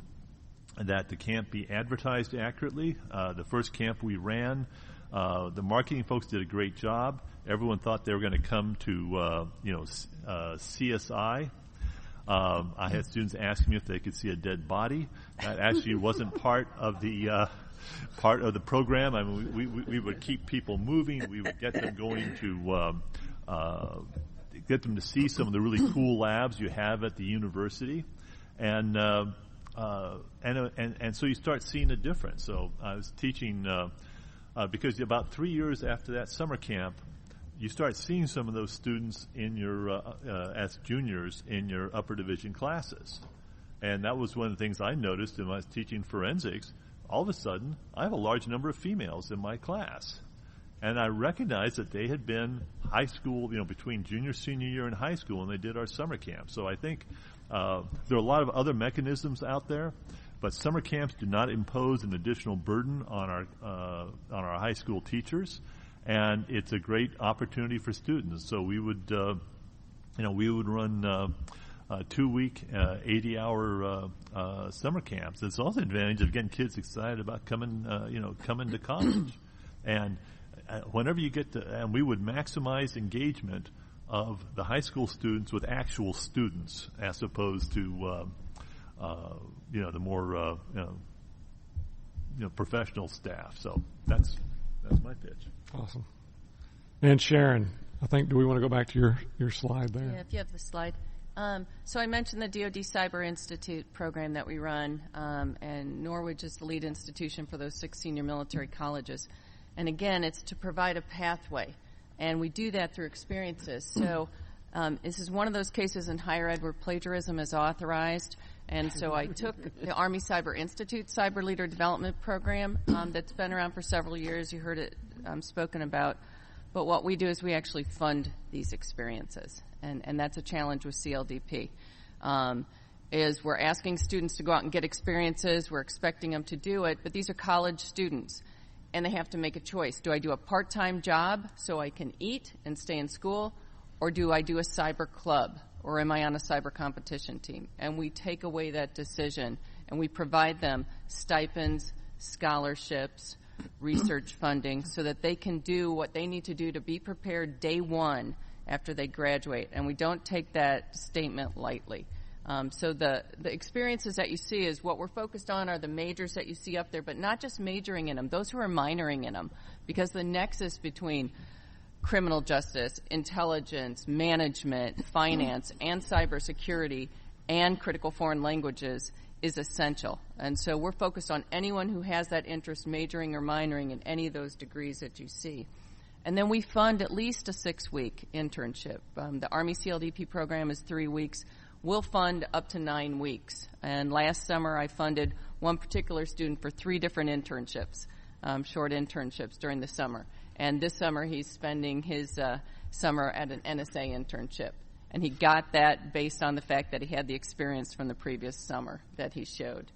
that the camp be advertised accurately. The first camp we ran, the marketing folks did a great job. Everyone thought they were going to come to, CSI. I had students ask me if they could see a dead body. That actually wasn't part of the program. I mean, we would keep people moving. We would get them going to get them to see some of the really cool labs you have at the university, and so you start seeing a difference. So I was teaching because about 3 years after that summer camp, you start seeing some of those students in your as juniors in your upper division classes, and that was one of the things I noticed when I was teaching forensics. All of a sudden, I have a large number of females in my class. And I recognized that they had been high school, between junior, senior year in high school, and they did our summer camp. So I think there are a lot of other mechanisms out there, but summer camps do not impose an additional burden on our high school teachers, and it's a great opportunity for students. So we would, run 2-week, 80-hour summer camps. It's also an advantage of getting kids excited about coming to college, and whenever you get to, and we would maximize engagement of the high school students with actual students as opposed to, the more, professional staff. So that's my pitch. Awesome. And Sharon, do we want to go back to your slide there? Yeah, if you have the slide. So I mentioned the DoD Cyber Institute program that we run, and Norwich is the lead institution for those 6 senior military colleges. And again, it's to provide a pathway, and we do that through experiences. So this is one of those cases in higher ed where plagiarism is authorized, and so I took the Army Cyber Institute Cyber Leader Development Program that's been around for several years. You heard it spoken about. But what we do is we actually fund these experiences, and that's a challenge with CLDP. Is we're asking students to go out and get experiences. We're expecting them to do it, but these are college students. And they have to make a choice. Do I do a part-time job so I can eat and stay in school, or do I do a cyber club, or am I on a cyber competition team? And we take away that decision, and we provide them stipends, scholarships, research funding, so that they can do what they need to do to be prepared day one after they graduate. And we don't take that statement lightly. So the experiences that you see is what we're focused on are the majors that you see up there, but not just majoring in them, those who are minoring in them, because the nexus between criminal justice, intelligence, management, finance, and cybersecurity and critical foreign languages is essential. And so we're focused on anyone who has that interest majoring or minoring in any of those degrees that you see. And then we fund at least a 6-week internship. The Army CLDP program is 3 weeks. We'll fund up to 9 weeks. And last summer, I funded one particular student for 3 different internships, short internships during the summer. And this summer, he's spending his summer at an NSA internship. And he got that based on the fact that he had the experience from the previous summer that he showed.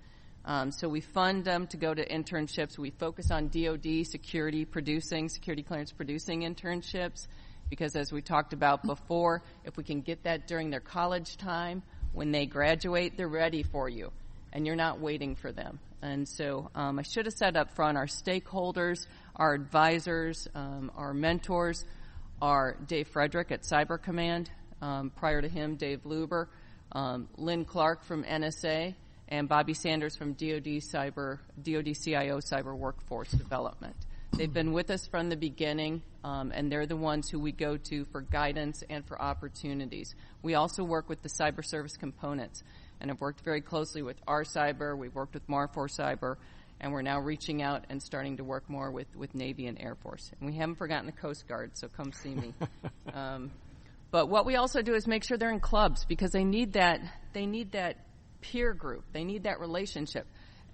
So we fund them to go to internships. We focus on DoD security clearance producing internships. Because as we talked about before, if we can get that during their college time, when they graduate, they're ready for you, and you're not waiting for them. And so I should have said up front, our stakeholders, our advisors, our mentors are Dave Frederick at Cyber Command. Prior to him, Dave Luber, Lynn Clark from NSA, and Bobby Sanders from DoD CIO Cyber Workforce Development. They've been with us from the beginning, and they're the ones who we go to for guidance and for opportunities. We also work with the cyber service components, and have worked very closely with our cyber. We've worked with Mar4 Cyber, and we're now reaching out and starting to work more with Navy and Air Force. And we haven't forgotten the Coast Guard, so come see me. But what we also do is make sure they're in clubs, because they need that peer group. They need that relationship.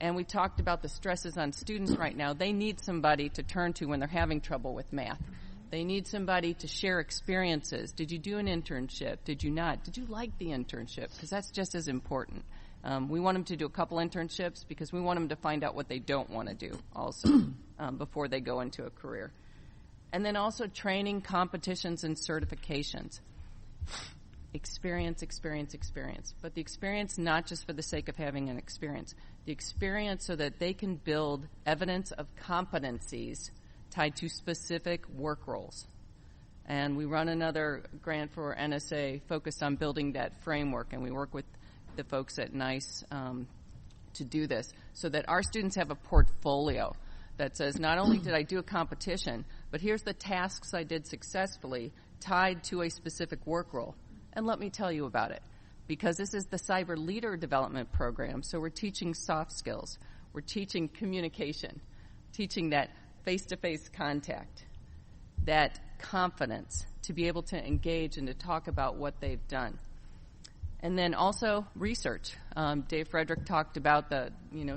And we talked about the stresses on students right now. They need somebody to turn to when they're having trouble with math. They need somebody to share experiences. Did you do an internship? Did you not? Did you like the internship? Because that's just as important. We want them to do a couple internships because we want them to find out what they don't want to do also before they go into a career. And then also training, competitions, and certifications. Experience. But the experience not just for the sake of having an experience. The experience so that they can build evidence of competencies tied to specific work roles. And we run another grant for NSA focused on building that framework, and we work with the folks at NICE to do this so that our students have a portfolio that says not only did I do a competition, but here's the tasks I did successfully tied to a specific work role. And let me tell you about it, because this is the Cyber Leader Development Program, so we're teaching soft skills. We're teaching communication, teaching that face-to-face contact, that confidence to be able to engage and to talk about what they've done. And then also research. Dave Frederick talked about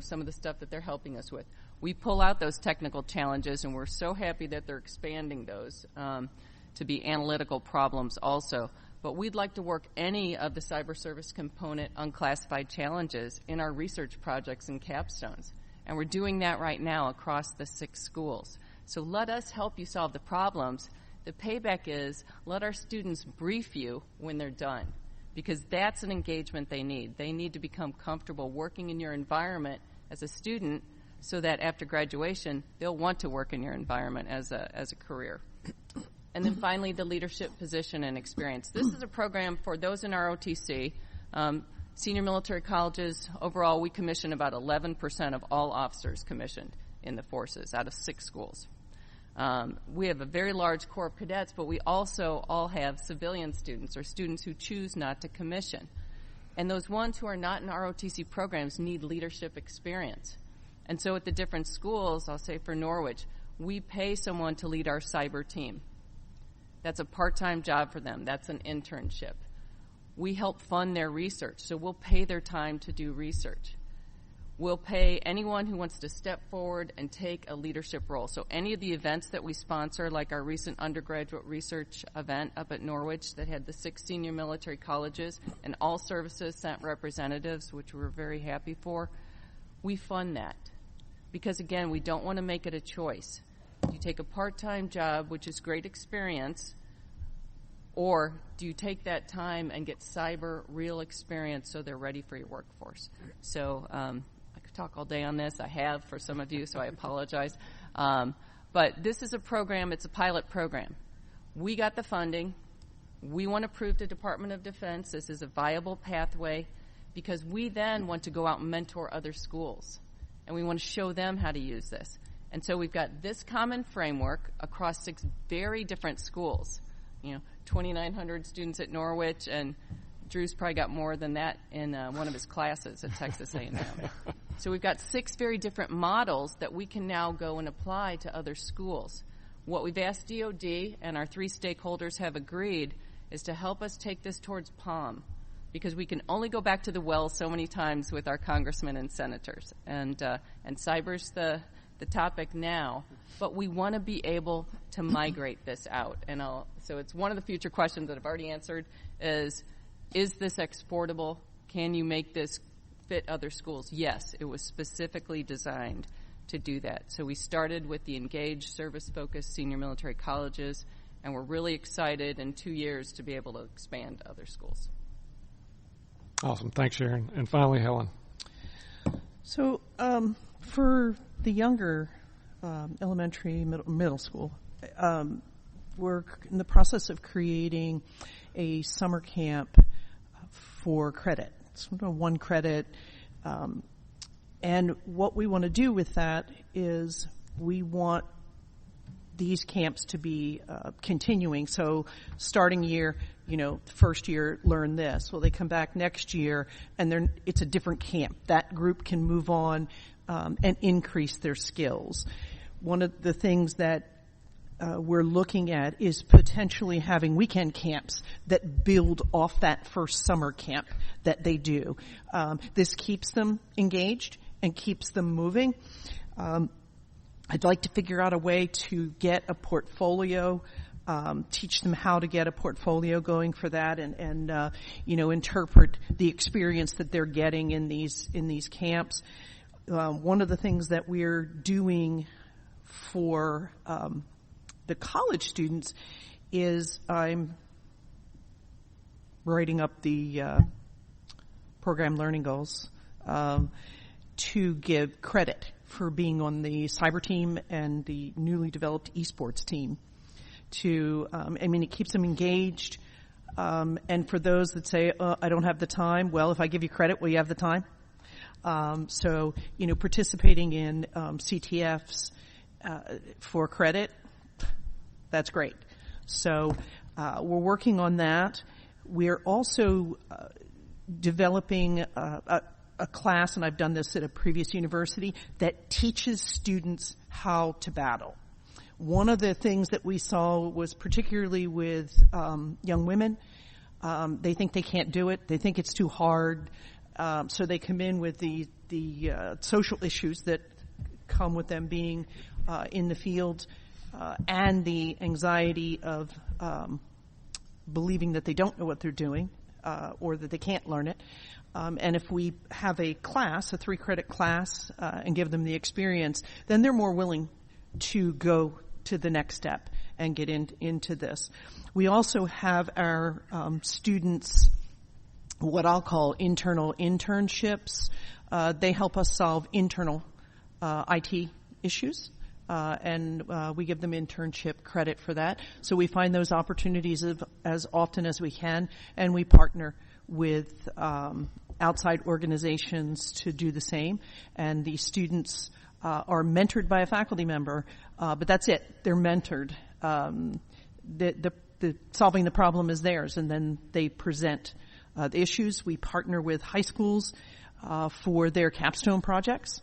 some of the stuff that they're helping us with. We pull out those technical challenges, and we're so happy that they're expanding those to be analytical problems also. But we'd like to work any of the cyber service component unclassified challenges in our research projects and capstones. And we're doing that right now across the 6 schools. So let us help you solve the problems. The payback is let our students brief you when they're done, because that's an engagement they need. They need to become comfortable working in your environment as a student so that after graduation, they'll want to work in your environment as a career. And then finally, the leadership position and experience. This is a program for those in ROTC. Senior military colleges, overall, we commission about 11% of all officers commissioned in the forces out of 6 schools. We have a very large corps of cadets, but we also all have civilian students or students who choose not to commission. And those ones who are not in ROTC programs need leadership experience. And so at the different schools, I'll say for Norwich, we pay someone to lead our cyber team. That's a part-time job for them. That's an internship. We help fund their research, so we'll pay their time to do research. We'll pay anyone who wants to step forward and take a leadership role. So any of the events that we sponsor, like our recent undergraduate research event up at Norwich that had the 6 senior military colleges and all services sent representatives, which we're very happy for, we fund that. Because, again, we don't want to make it a choice. You take a part-time job, which is great experience, or do you take that time and get cyber real experience so they're ready for your workforce? So I could talk all day on this. I have for some of you, so I apologize. But this is a program. It's a pilot program. We got the funding. We want to prove to Department of Defense this is a viable pathway, because we then want to go out and mentor other schools, and we want to show them how to use this. And so we've got this common framework across 6 very different schools. 2,900 students at Norwich, and Drew's probably got more than that in one of his classes at Texas A&M. So we've got 6 very different models that we can now go and apply to other schools. What we've asked DOD and our 3 stakeholders have agreed is to help us take this towards POM, because we can only go back to the well so many times with our congressmen and senators. And cyber's the topic now, but we want to be able to migrate this out. And so it's one of the future questions that I've already answered is this exportable? Can you make this fit other schools? Yes, it was specifically designed to do that. So we started with the engaged, service-focused senior military colleges, and we're really excited in 2 years to be able to expand to other schools. Awesome. Thanks, Sharon. And finally, Helen. So for the younger elementary, middle school, we're in the process of creating a summer camp for credit. It's 1 credit. And what we want to do with that is we want these camps to be continuing. So starting year, first year, learn this. Well, they come back next year, and it's a different camp. That group can move on and increase their skills. One of the things that we're looking at is potentially having weekend camps that build off that first summer camp that they do. This keeps them engaged and keeps them moving. I'd like to figure out a way to get a portfolio, teach them how to get a portfolio going for that, and interpret the experience that they're getting in these camps. One of the things that we're doing for the college students is I'm writing up the program learning goals to give credit for being on the cyber team and the newly developed esports team. It keeps them engaged. And for those that say, I don't have the time, well, if I give you credit, will you have the time? Participating in CTFs for credit, that's great. So we're working on that. We're also developing a class, and I've done this at a previous university, that teaches students how to battle. One of the things that we saw was particularly with young women, they think they can't do it. They think it's too hard. So they come in with the social issues that come with them being in the field, and the anxiety of believing that they don't know what they're doing, or that they can't learn it. And if we have a class, a 3-credit class, and give them the experience, then they're more willing to go to the next step and get into this. We also have our students, what I'll call internal internships. They help us solve internal IT issues. And we give them internship credit for that. So we find those opportunities as often as we can, and we partner with outside organizations to do the same. And these students are mentored by a faculty member, but that's it. They're mentored. The solving the problem is theirs, and then they present the issues. We partner with high schools for their capstone projects.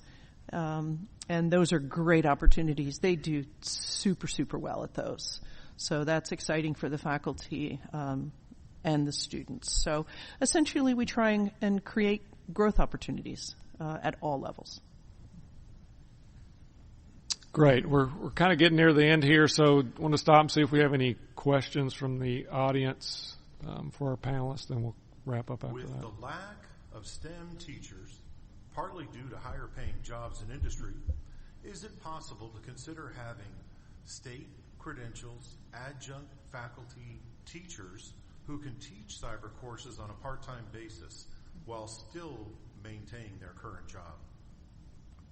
And those are great opportunities. They do super, super well at those. So that's exciting for the faculty and the students. So essentially we try and create growth opportunities at all levels. Great. We're kind of getting near the end here, so I want to stop and see if we have any questions from the audience for our panelists, then we'll wrap up after that. With the lack of STEM teachers, partly due to higher paying jobs in industry, is it possible to consider having state credentials, adjunct faculty teachers who can teach cyber courses on a part-time basis while still maintaining their current job?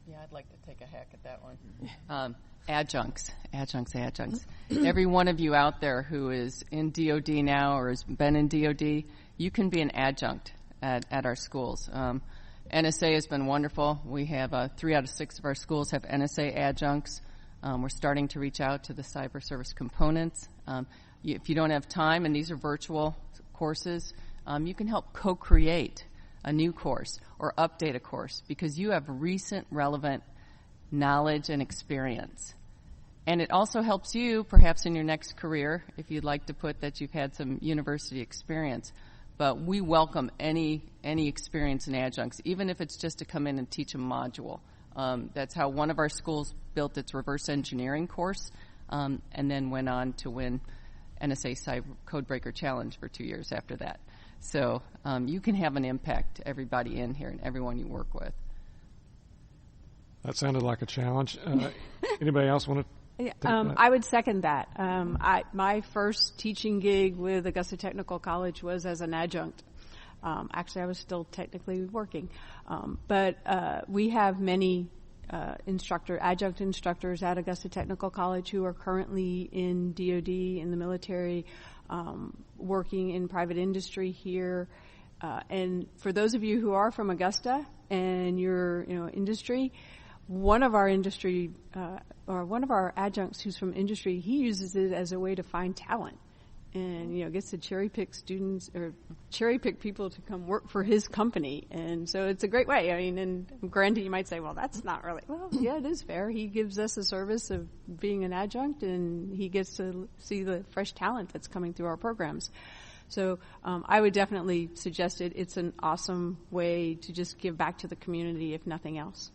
Yeah, I'd like to take a hack at that one. Adjuncts. Every one of you out there who is in DOD now or has been in DOD, you can be an adjunct at our schools. NSA has been wonderful. We have 3 out of 6 of our schools have NSA adjuncts. We're starting to reach out to the cyber service components. If you don't have time, and these are virtual courses, you can help co-create a new course or update a course because you have recent relevant knowledge and experience. And it also helps you perhaps in your next career if you'd like to put that you've had some university experience. But we welcome any experience in adjuncts, even if it's just to come in and teach a module. That's how one of our schools built its reverse engineering course and then went on to win NSA Cyber Codebreaker Challenge for 2 years after that. So you can have an impact, everybody in here and everyone you work with. That sounded like a challenge. Anybody else want to? I would second that. My first teaching gig with Augusta Technical College was as an adjunct. Actually, I was still technically working. But we have many adjunct instructors at Augusta Technical College who are currently in DOD, in the military, working in private industry here. And for those of you who are from Augusta and you're, industry, one of our adjuncts who's from industry, he uses it as a way to find talent. and gets to cherry pick students or cherry pick people to come work for his company. And so it's a great way. I mean, and granted, you might say, well, that's not really, well, yeah, it is fair. He gives us a service of being an adjunct, and he gets to see the fresh talent that's coming through our programs. So I would definitely suggest it. It's an awesome way to just give back to the community, if nothing else.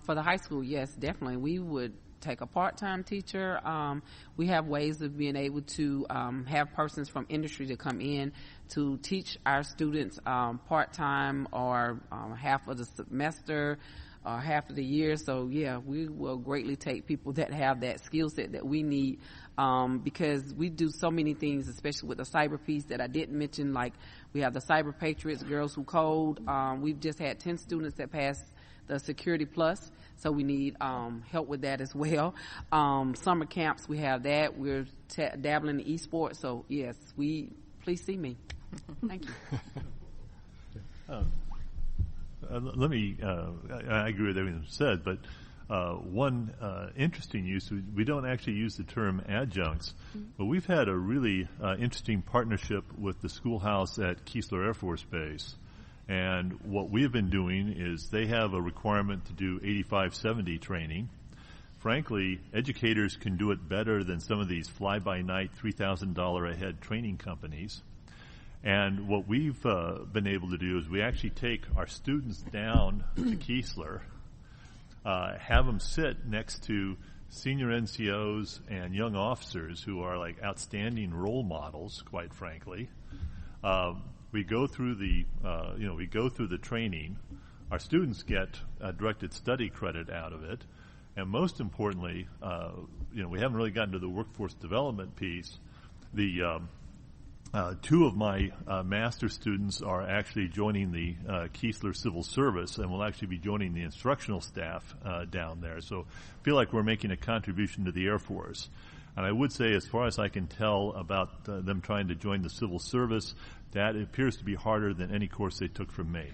For the high school, yes, definitely. We would take a part-time teacher. We have ways of being able to have persons from industry to come in to teach our students part-time or half of the semester or half of the year. So, yeah, we will greatly take people that have that skill set that we need because we do so many things, especially with the cyber piece that I didn't mention. Like we have the Cyber Patriots, Girls Who Code. We've just had 10 students that passed the Security Plus, so we need help with that as well. Summer camps, we have that. We're dabbling in esports, so yes, please see me. Thank you. Let me, I agree with everything said, but one interesting use, we don't actually use the term adjuncts, but we've had a really interesting partnership with the schoolhouse at Keesler Air Force Base. And what we've been doing is they have a requirement to do 8570 training. Frankly, educators can do it better than some of these fly-by-night $3,000 a head training companies. And what we've been able to do is we actually take our students down to Keesler, have them sit next to senior NCOs and young officers who are like outstanding role models, quite frankly. We go through the training. Our students get directed study credit out of it, and most importantly, we haven't really gotten to the workforce development piece. The two of my master students are actually joining the Keesler Civil Service, and will actually be joining the instructional staff down there. So, I feel like we're making a contribution to the Air Force. And I would say, as far as I can tell about them trying to join the civil service, that appears to be harder than any course they took from me.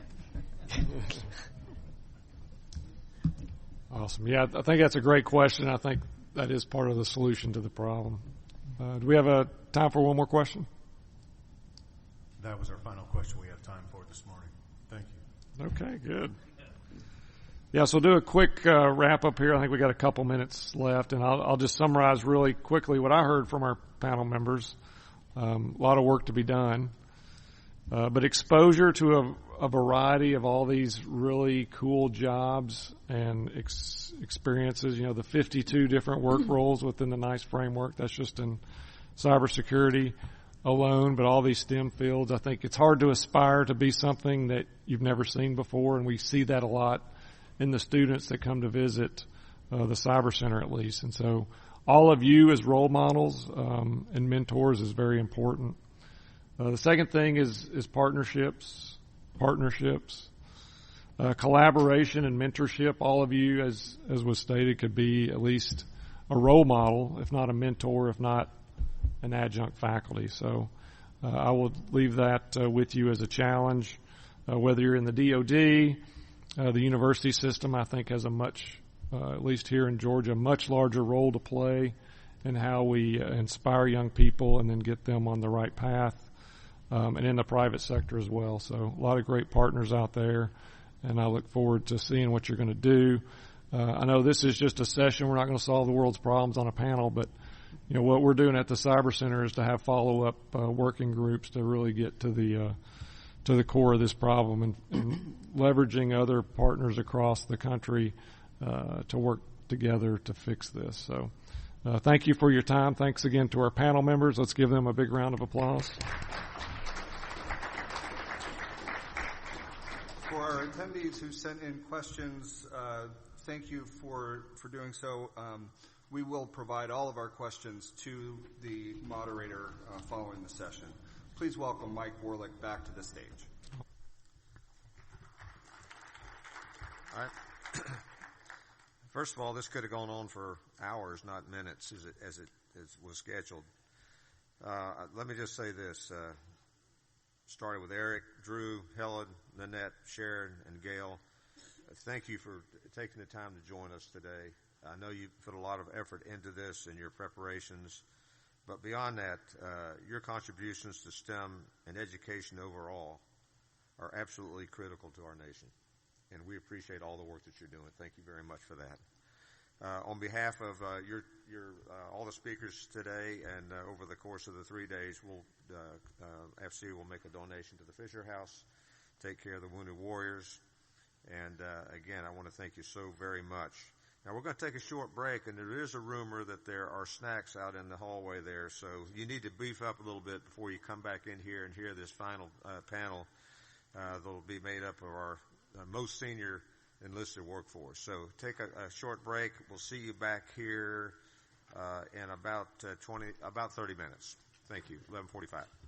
Awesome. Yeah, I think that's a great question. I think that is part of the solution to the problem. Do we have time for one more question? That was our final question we have time for this morning. Thank you. Okay, good. Yeah, so we'll do a quick wrap up here. I think we got a couple minutes left, and I'll just summarize really quickly what I heard from our panel members. A lot of work to be done. But exposure to a variety of all these really cool jobs and experiences, the 52 different work roles within the NICE framework, that's just in cybersecurity alone, but all these STEM fields, I think it's hard to aspire to be something that you've never seen before, and we see that a lot in the students that come to visit the Cyber Center at least. And so all of you as role models and mentors is very important. The second thing is partnerships, collaboration and mentorship. All of you, as was stated, could be at least a role model, if not a mentor, if not an adjunct faculty. So I will leave that with you as a challenge. Whether you're in the DOD, the university system, I think has a much, at least here in Georgia, much larger role to play in how we inspire young people and then get them on the right path. And in the private sector as well. So a lot of great partners out there, and I look forward to seeing what you're going to do. I know this is just a session. We're not going to solve the world's problems on a panel, but what we're doing at the Cyber Center is to have follow-up working groups to really get to the core of this problem and leveraging other partners across the country to work together to fix this. So thank you for your time. Thanks again to our panel members. Let's give them a big round of applause. For our attendees who sent in questions, thank you for doing so. We will provide all of our questions to the moderator following the session. Please welcome Mike Warlick back to the stage. All right. First of all, this could have gone on for hours, not minutes, as it was scheduled. Let me just say this. Started with Eric, Drew, Helen, Nanette, Sharon, and Gail. Thank you for taking the time to join us today. I know you put a lot of effort into this in your preparations, but beyond that, your contributions to STEM and education overall are absolutely critical to our nation, and we appreciate all the work that you're doing. Thank you very much for that. On behalf of all the speakers today and over the course of the 3 days, FCA will make a donation to the Fisher House, take care of the wounded warriors, and again, I want to thank you so very much. Now, we're going to take a short break, and there is a rumor that there are snacks out in the hallway there, so you need to beef up a little bit before you come back in here and hear this final panel that will be made up of our most senior enlisted workforce. So take a short break. We'll see you back here in about 30 minutes. Thank you. 11:45.